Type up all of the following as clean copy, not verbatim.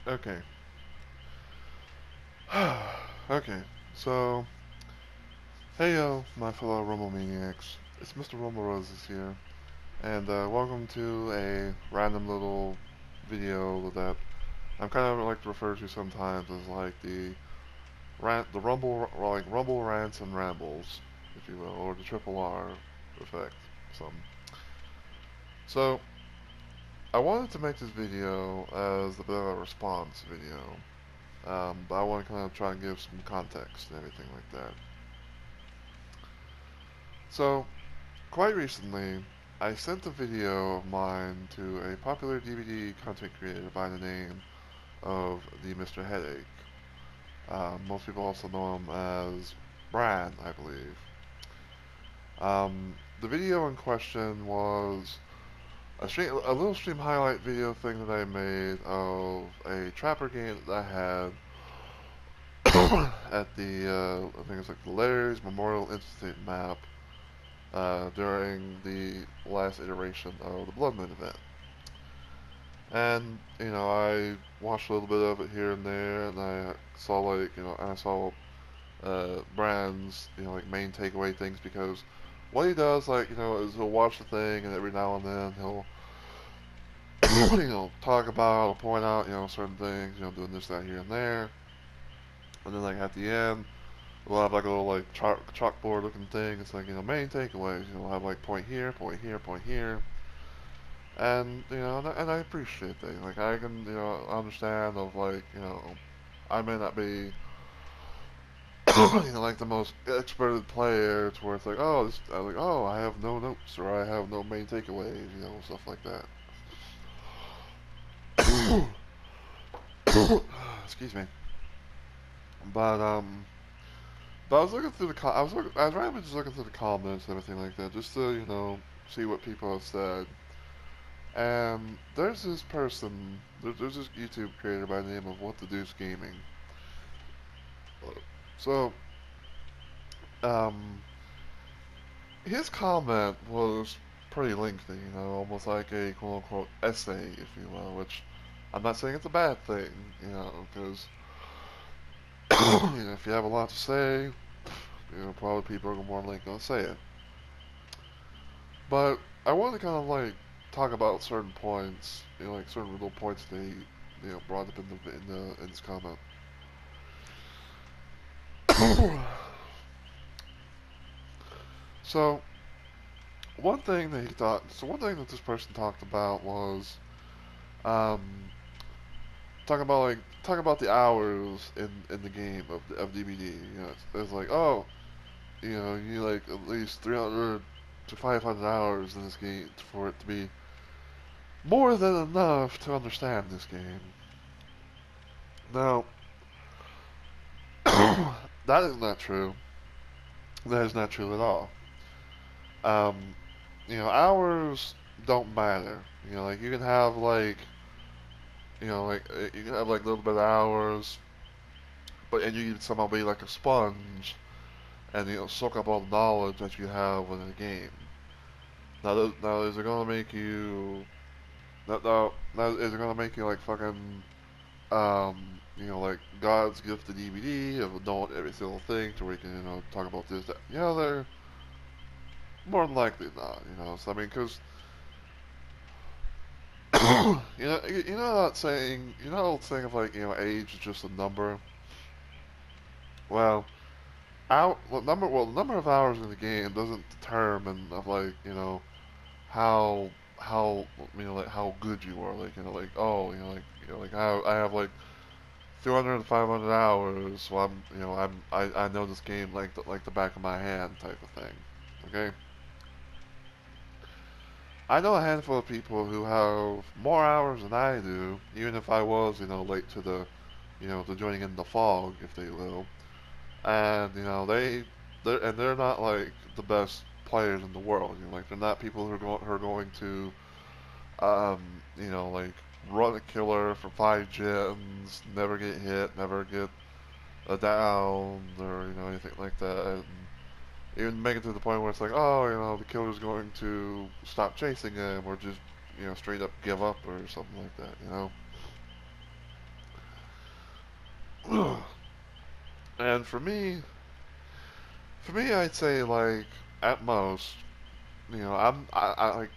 Okay. Okay. So, hey yo, my fellow Rumble Maniacs. It's Mr. Rumble Roses here, and welcome to a random little video that I'm kind of like to refer to sometimes as like the Rumble, like Rumble rants and rambles, if you will, or the Triple R effect. Some. So, I wanted to make this video as a bit of a response video, but I want to kind of try and give some context and everything like that. So, quite recently, I sent a video of mine to a popular DVD content creator by the name of the Mr. Headache. Most people also know him as Bran, I believe. The video in question was a little stream highlight video thing that I made of a Trapper game that I had at I think it's like the Larry's Memorial Institute map during the last iteration of the Blood Moon event. And, I watched a little bit of it here and there, and I saw, Brand's, like, main takeaway things, because what he does, is he'll watch the thing, and every now and then he'll, talk about or point out, certain things, doing this, that, here, and there. And then, like, at the end, we'll have, like, a little, like, chalkboard looking thing. It's like, main takeaways. We'll have, like, point here, point here, point here. And and I appreciate that. Like I can understand of like I may not be like the most experted player to where it's like I have no notes or I have no main takeaways, stuff like that. Excuse me. But but I was looking through I was randomly just looking through the comments and everything like that just to see what people have said. And there's this person, there's this YouTube creator by the name of What the Deuce Gaming. So, um, his comment was pretty lengthy, almost like a quote unquote essay, if you will, which I'm not saying it's a bad thing, because, if you have a lot to say, probably people are more likely going to say it. But I want to kind of like talk about certain points, like certain little points they, brought up in this comment. So, one thing that this person talked about was, um, talking about the hours in the game of DBD. It's like, oh, you need like at least 300 to 500 hours in this game for it to be more than enough to understand this game. Now, that is not true. That is not true at all. Um, hours don't matter. Like you can have you can have like a little bit of hours, but and you can somehow be like a sponge and soak up all the knowledge that you have within the game. Now is it gonna make you now is it gonna make you like fucking like God's gift to DVD of knowing every single thing to where you can talk about this that they're more than likely not. So I mean because that saying of like age is just a number. Well, the number of hours in the game doesn't determine of like how like how good you are. Like like oh like I have like 200 to 500 hours, so I know this game like the back of my hand type of thing. Okay, I know a handful of people who have more hours than I do, even if I was late to the to joining in the fog, if they will. And they're not like the best players in the world. Like they're not people who are going to like run a killer for 5 gens, never get hit, never get a down, or anything like that. And even make it to the point where it's like, oh, the killer's going to stop chasing him, or just straight up give up or something like that. And for me, I'd say like at most, I like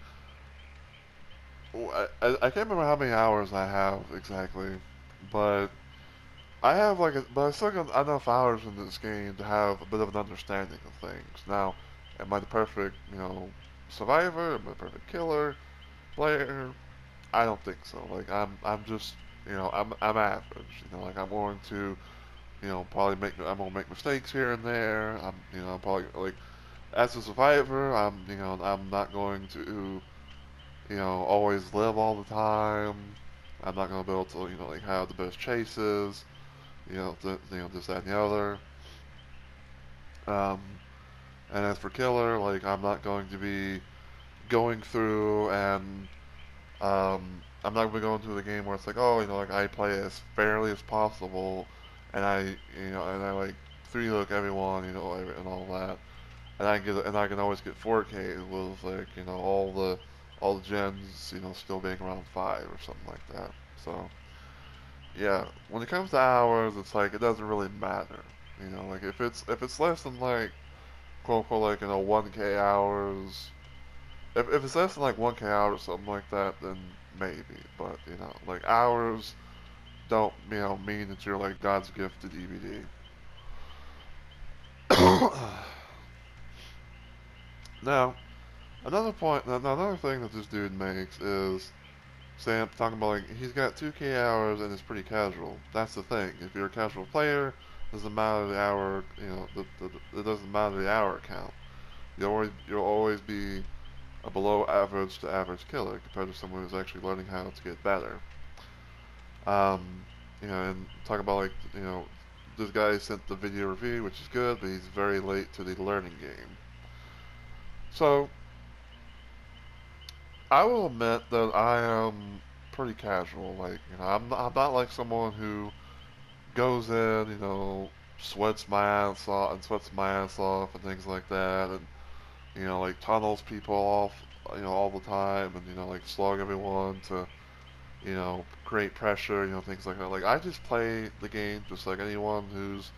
I can't remember how many hours I have exactly, but but I still got enough hours in this game to have a bit of an understanding of things. Now, am I the perfect, survivor? Am I the perfect killer, player? I don't think so. Like I'm just, I'm average. Like I'm going to, I'm gonna make mistakes here and there. I'm probably like as a survivor, I'm not going to, always live all the time. I'm not gonna be able to, like have the best chases. This, that, and the other. Um, and as for killer, like I'm not going to be going through and I'm not going to be going through the game where it's like, oh, like I play as fairly as possible, and I like three hook everyone, and all that, and I can always get 4K with like, all the gens, still being around 5 or something like that. So yeah, when it comes to hours, it's like it doesn't really matter. Like if it's less than like quote unquote like 1K hours, if it's less than like 1K hours or something like that, then maybe. But like hours don't mean that you're like God's gift to DVD. Now another thing that this dude makes is Sam talking about like he's got 2K hours and it's pretty casual. That's the thing. If you're a casual player, doesn't matter the hour. It doesn't matter the hour count. You'll always be a below average to average killer compared to someone who's actually learning how to get better. Um, and talk about like this guy sent the video review, which is good, but he's very late to the learning game. So I will admit that I am pretty casual. Like I'm not like someone who goes in, sweats my ass off and things like that, and like tunnels people off, all the time, and like slug everyone to, create pressure, things like that. Like I just play the game just like anyone who's,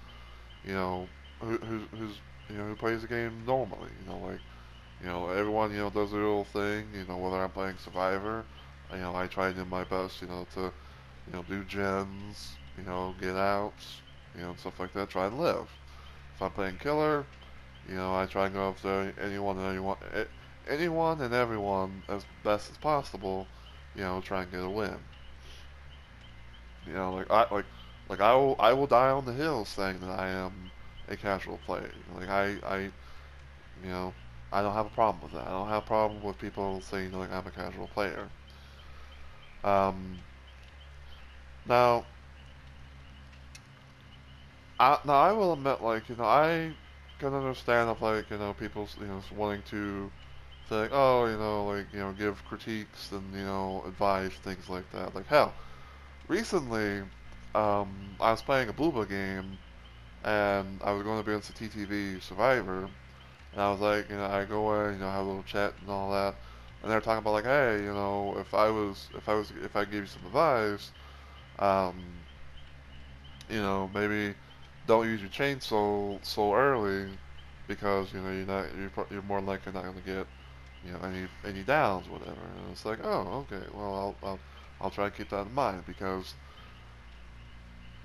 you know, who's, who plays the game normally. Like, everyone, does their little thing. Whether I'm playing Survivor, I try to do my best, to, do gens, get outs, and stuff like that. Try and live. If I'm playing Killer, I try and go after anyone and everyone as best as possible. Try and get a win. I will die on the hill saying that I am a casual player. Like you know, I don't have a problem with that. I don't have a problem with people saying like I'm a casual player. Um, now, I will admit, like I can understand of like people wanting to say like, oh like give critiques and advice things like that. Like hell, recently, I was playing a Booba game and I was going to be on TTV Survivor, and I was like, I go in, have a little chat and all that, and they're talking about like, hey, if I gave you some advice, um, maybe don't use your chainsaw so early because you're more likely not going to get any downs, whatever. And it's like, oh, okay, well I'll try to keep that in mind because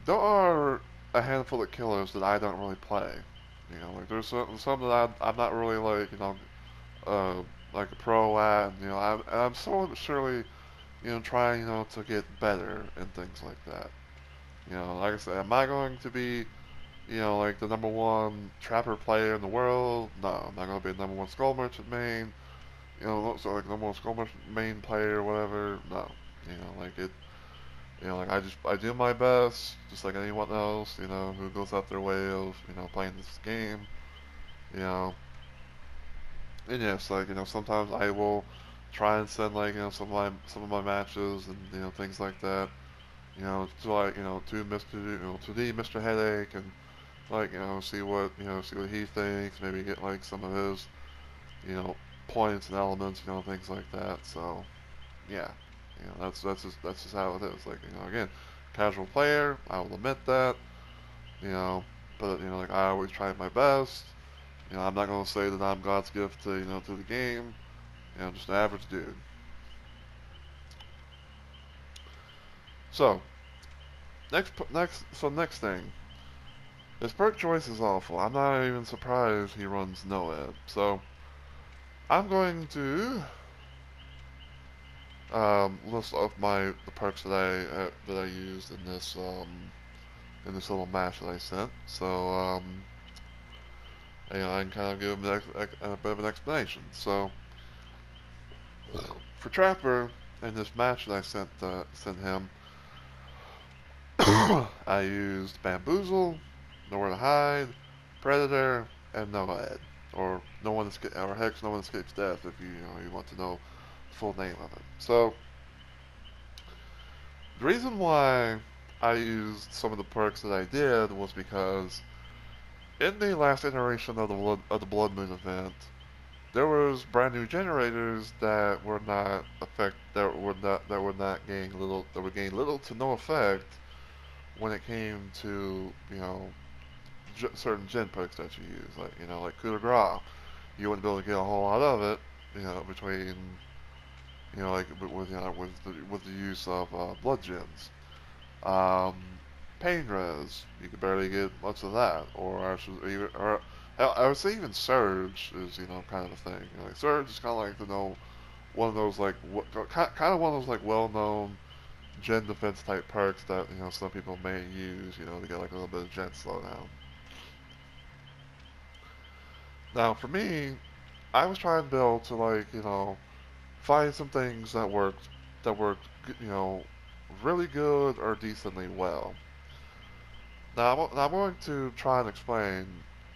there are a handful of killers that I don't really play. Like there's some that I'm not really like, uh, like a pro at. And, I'm slowly but surely, trying, to get better and things like that. Like I said, am I going to be, like the number one trapper player in the world? No, I'm not going to be the number one skull merchant main. So like number one skull merchant main player or whatever. No, like it. Like I do my best, just like anyone else, who goes out their way of, playing this game, you know. And yes, like, sometimes I will try and send like, some of my matches and, things like that, to like, to the Mr. Headache and like, see what he thinks, maybe get like some of his, you know, points and elements, things like that. So, yeah. That's just how it is. Like again, casual player. I will admit that. You know, but like I always try my best. I'm not gonna say that I'm God's gift to to the game. Just an average dude. So next thing. His perk choice is awful. I'm not even surprised he runs NOED. So I'm going to list off the perks that I used in this little match that I sent. So I can kind of give him a bit of an explanation. So for Trapper in this match that I sent him, I used Bamboozle, Nowhere to Hide, Predator, and NOED, or Hex. No one escapes death. If you want to know the full name of it. So the reason why I used some of the perks that I did was because in the last iteration of the Blood Moon event, there was brand new generators that were not that would gain little to no effect when it came to certain gen perks that you use, like coup de grace. You wouldn't be able to get a whole lot of it, between like with the use of blood gens. Um, Pain res, you could barely get much of that, or I would say even Surge is kind of a thing. Like Surge is kind of like one of those kind of one of those like well-known gen defense type perks that some people may use to get like a little bit of gen slowdown. Now for me, I was trying to build to find some things that worked really good or decently well. Now I'm going to try and explain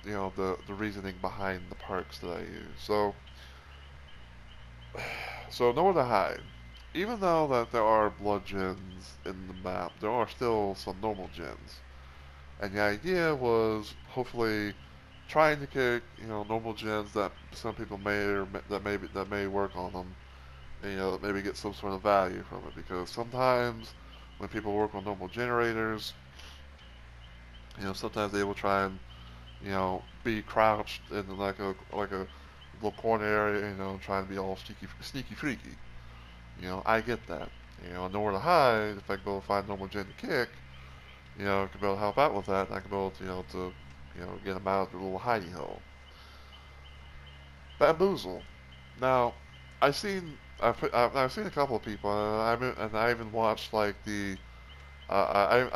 the reasoning behind the perks that I use. So Nowhere to Hide. Even though that there are blood gens in the map, there are still some normal gens. And the idea was hopefully trying to kick normal gens that some people that may work on them, and maybe get some sort of value from it, because sometimes when people work on normal generators, sometimes they will try and be crouched in like a little corner area, trying to be all sneaky freaky. I get that. Nowhere to hide. If I go find normal gen to kick, I can be able to help out with that. And I can be able to get them out of their little hidey hole. Bamboozle. Now, I've seen a couple of people, and I even watched like I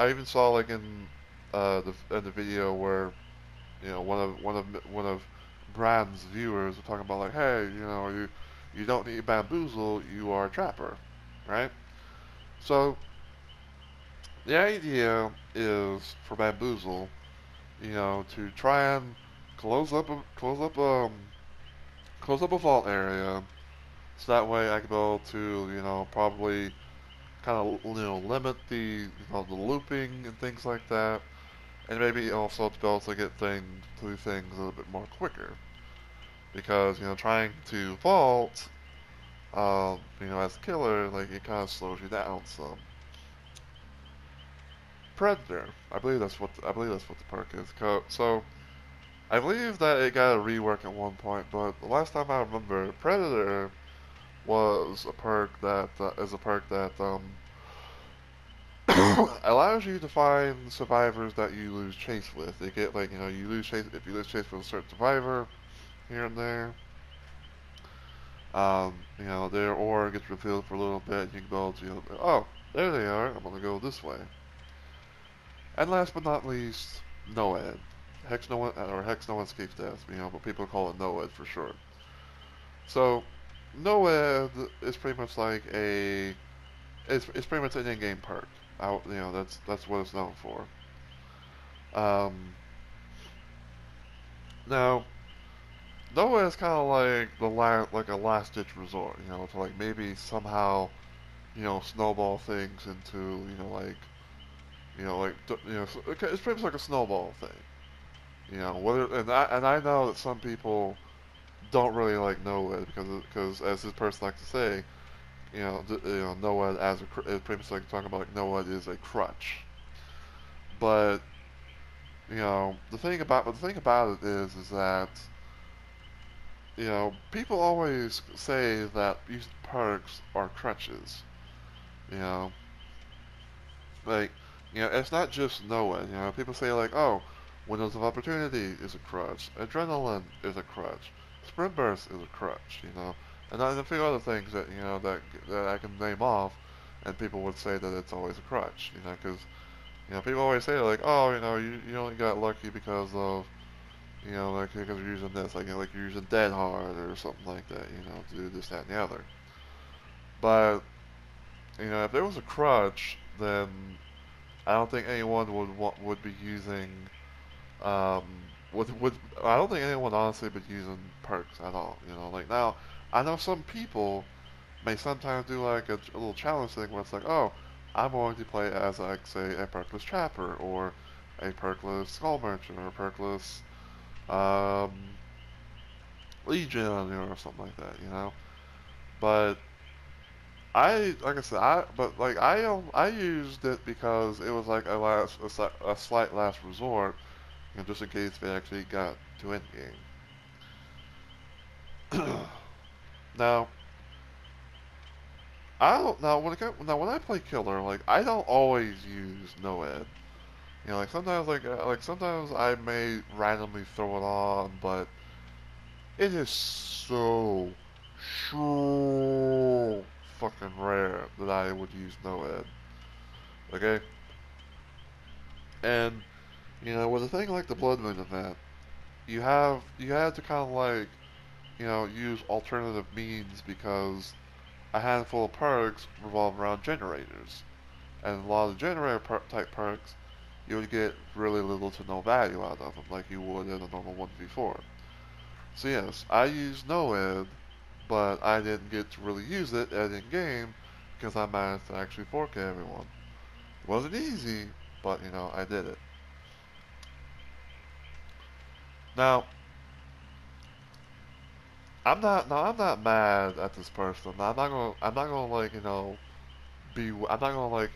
even saw like in the video where one of Brand's viewers were talking about like, hey, you don't need Bamboozle, you are a trapper, right? So the idea is for Bamboozle, to try and close up a close up close up a vault area, so that way I can be able to probably kind of limit the looping and things like that, and maybe also to be able to get through things a little bit more quicker, because trying to vault as a killer, like, it kind of slows you down some. Predator, I believe that's what the perk is. So I believe that it got a rework at one point, but the last time I remember, Predator was a perk that allows you to find survivors that you lose chase with. They get like you lose chase if you lose chase with a certain survivor here and there. Their aura gets revealed for a little bit. You can go to oh, there they are. I'm gonna go this way. And last but not least, NOED. Hex no one escapes death. But people call it NOED for short. So NOED is pretty much like it's pretty much an in-game perk. That's what it's known for. Um, Now NOED is kind of like like a last ditch resort. To like maybe somehow snowball things into it's pretty much like a snowball thing. And I know that some people don't really like NOED because as this person likes to say, NOED it's pretty much like talking about like NOED is a crutch. But the thing about it is that people always say that using perks are crutches. You know, like it's not just knowing. People say like, oh, windows of opportunity is a crutch, adrenaline is a crutch, sprint burst is a crutch. And a few other things that that I can name off, and people would say that it's always a crutch. Because people always say like, oh, you only got lucky because of like because you're using this, like you're using dead hard or something like that, to do this, that, and the other. But if there was a crutch, then I don't think anyone would be using um would I don't think anyone honestly would be using perks at all. Like now I know some people may sometimes do like a little challenge thing where it's like, oh, I'm going to play as like say a perkless trapper or a perkless skull merchant or a perkless um, Legion or something like that. But like I said, I used it because it was like a slight last resort, just in case they actually got to end game. Now, I don't now when I play killer, like I don't always use Noed. Like sometimes I may randomly throw it on, but it is so fucking rare that I would use Noed. Okay, and with a thing like the Blood Moon event, you have to kind of like use alternative means because a handful of perks revolve around generators, and a lot of the type perks you would get really little to no value out of them, like you would in a normal 1v4. So yes, I used Noed, but I didn't get to really use it at in game because I managed to actually 4K everyone. It wasn't easy, but I did it. Now, I'm not mad at this person. I'm not gonna like I'm not gonna like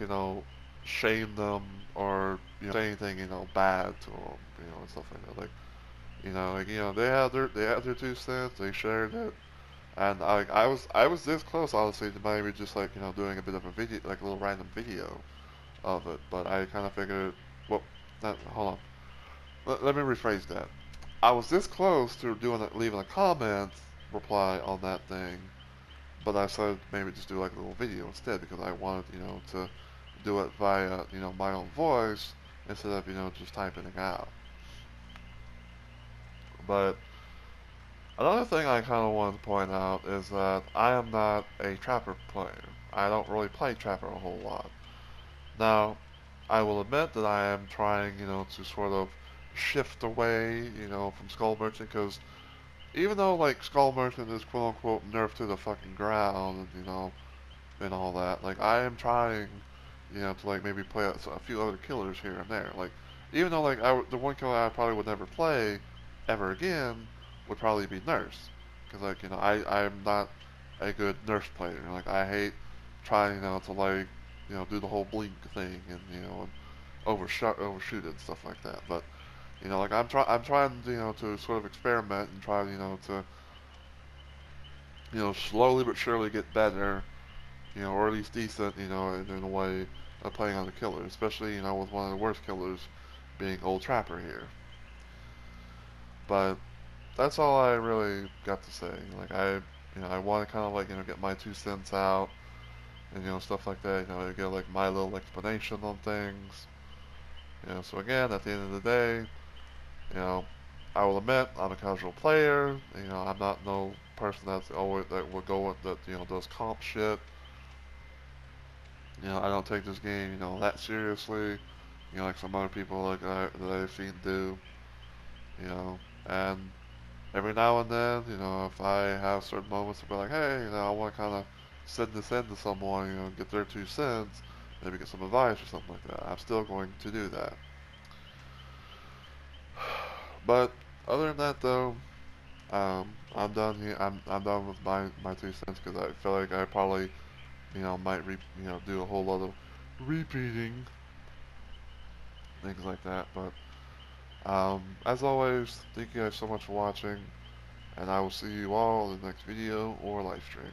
shame them or say anything bad to them, and stuff like that. Like they had their 2 cents. They shared it, and I was this close honestly to maybe just like doing a bit of a video, like a little random video of it. But I kind of figured, well, hold on. Let me rephrase that. I was this close to leaving a comment reply on that thing, but I decided to maybe just do like a little video instead because I wanted to do it via my own voice instead of just typing it out. But another thing I kind of wanted to point out is that I am not a Trapper player. I don't really play Trapper a whole lot. Now, I will admit that I am trying, to sort of shift away, from Skull Merchant because even though like Skull Merchant is quote unquote nerfed to the fucking ground, and all that, like I am trying, to like maybe play a few other killers here and there. Like even though like the one killer I probably would never play ever again would probably be Nurse, because like I'm not a good Nurse player. Like I hate trying to like do the whole blink thing and and overshoot it and stuff like that. But like I'm trying to sort of experiment and try to slowly but surely get better, or at least decent, in a way of playing on the killer, especially with one of the worst killers being Old Trapper here. But that's all I really got to say. Like I want to kind of like get my 2 cents out and stuff like that. Get like my little explanation on things. So again, at the end of the day, you know, I will admit I'm a casual player. I'm not no person that's always that will go with that does comp shit. I don't take this game that seriously. Like some other people that I've seen do. You know, and every now and then, if I have certain moments to be like, hey, I want to kind of send this in to someone, get their 2 cents, maybe get some advice or something like that. I'm still going to do that. But other than that, though, I'm done here. I'm done with my 2 cents because I feel like I probably might do a whole lot of repeating things like that. But As always, thank you guys so much for watching, and I will see you all in the next video or live stream.